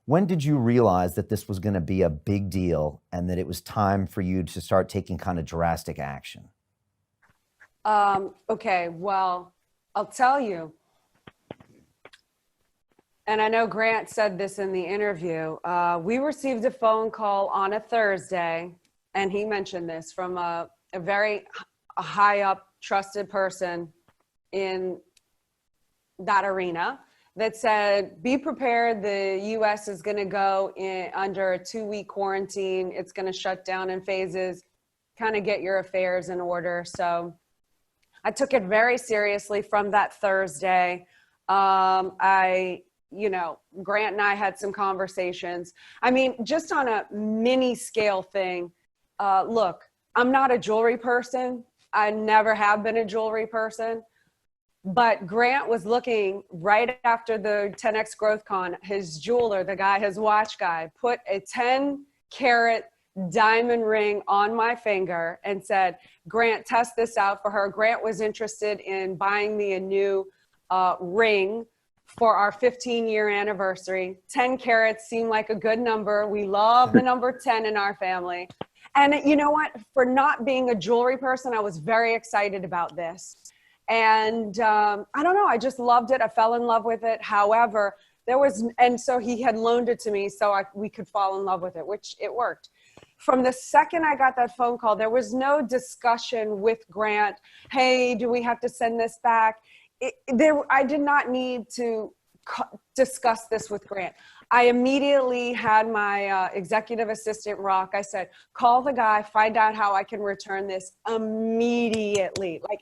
When did you realize that this was going to be a big deal and that it was time for you to start taking kind of drastic action? Okay, well, I'll tell you, and I know Grant said this in the interview. We received a phone call on a Thursday, and he mentioned this from a very high up, trusted person in that arena that said, be prepared. The US is going to go in under a 2-week quarantine. It's going to shut down in phases, kind of get your affairs in order. So I took it very seriously from that Thursday. Grant and I had some conversations. I mean, just on a mini scale thing. Look, I'm not a jewelry person. I never have been a jewelry person. But Grant was looking right after the 10X Growth Con. His jeweler, the guy, his watch guy, put a 10-carat diamond ring on my finger and said, Grant, test this out for her. Grant was interested in buying me a new ring for our 15-year anniversary. 10 carats seemed like a good number. We love the number 10 in our family. And you know what? For not being a jewelry person, I was very excited about this. And I don't know, I just loved it. I fell in love with it. However, and so he had loaned it to me so we could fall in love with it, which it worked. From the second I got that phone call, there was no discussion with Grant. Hey, do we have to send this back? I did not need to discuss this with Grant. I immediately had my executive assistant, Rock. I said, call the guy, find out how I can return this immediately. Like,